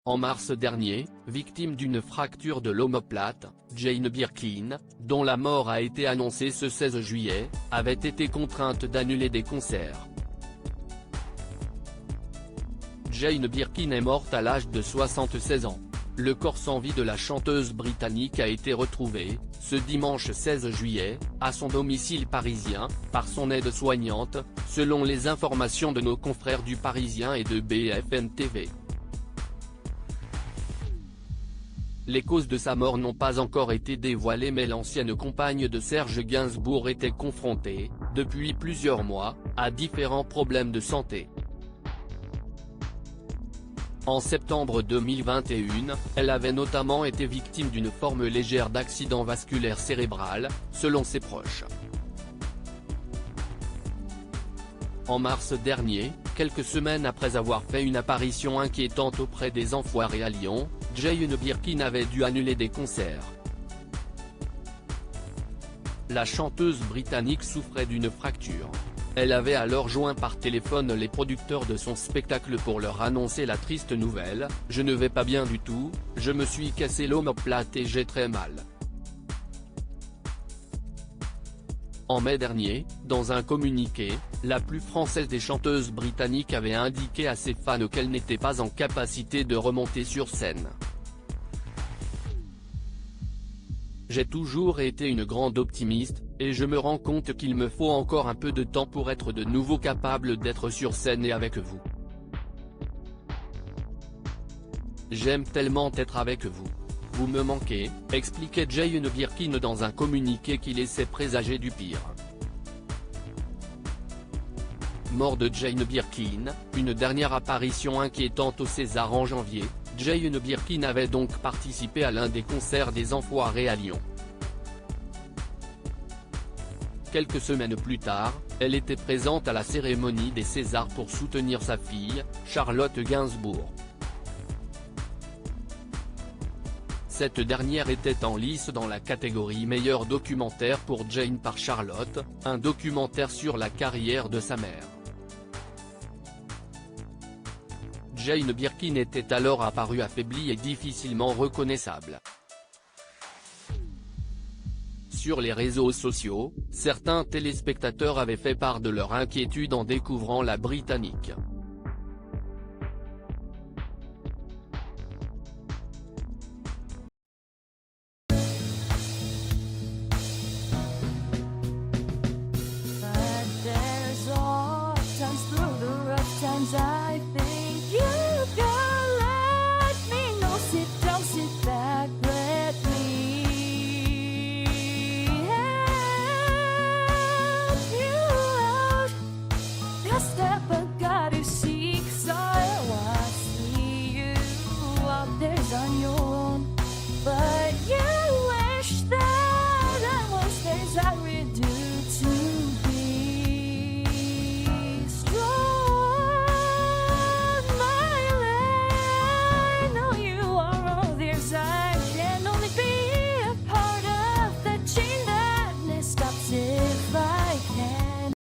En mars dernier, victime d'une fracture de l'omoplate, Jane Birkin, dont la mort a été annoncée ce 16 juillet, avait été contrainte d'annuler des concerts. Jane Birkin est morte à l'âge de 76 ans. Le corps sans vie de la chanteuse britannique a été retrouvé, ce dimanche 16 juillet, à son domicile parisien, par son aide-soignante, selon les informations de nos confrères du Parisien et de BFM TV. Les causes de sa mort n'ont pas encore été dévoilées, mais l'ancienne compagne de Serge Gainsbourg était confrontée, depuis plusieurs mois, à différents problèmes de santé. En septembre 2021, elle avait notamment été victime d'une forme légère d'accident vasculaire cérébral, selon ses proches. En mars dernier, quelques semaines après avoir fait une apparition inquiétante auprès des Enfoirés à Lyon, Jane Birkin avait dû annuler des concerts. La chanteuse britannique souffrait d'une fracture. Elle avait alors joint par téléphone les producteurs de son spectacle pour leur annoncer la triste nouvelle: « Je ne vais pas bien du tout, je me suis cassé l'omoplate et j'ai très mal ». En mai dernier, dans un communiqué, la plus française des chanteuses britanniques avait indiqué à ses fans qu'elle n'était pas en capacité de remonter sur scène. « J'ai toujours été une grande optimiste, et je me rends compte qu'il me faut encore un peu de temps pour être de nouveau capable d'être sur scène et avec vous. J'aime tellement être avec vous. Vous me manquez », expliquait Jane Birkin dans un communiqué qui laissait présager du pire. Mort de Jane Birkin, une dernière apparition inquiétante au César en janvier, Jane Birkin avait donc participé à l'un des concerts des Enfoirés à Lyon. Quelques semaines plus tard, elle était présente à la cérémonie des Césars pour soutenir sa fille, Charlotte Gainsbourg. Cette dernière était en lice dans la catégorie meilleur documentaire pour Jane par Charlotte, un documentaire sur la carrière de sa mère. Jane Birkin était alors apparue affaiblie et difficilement reconnaissable. Sur les réseaux sociaux, certains téléspectateurs avaient fait part de leur inquiétude en découvrant la Britannique. I think you can let me know. Sit down, sit back, let me help you out. Just step back, got to seek, so I see you out there's on your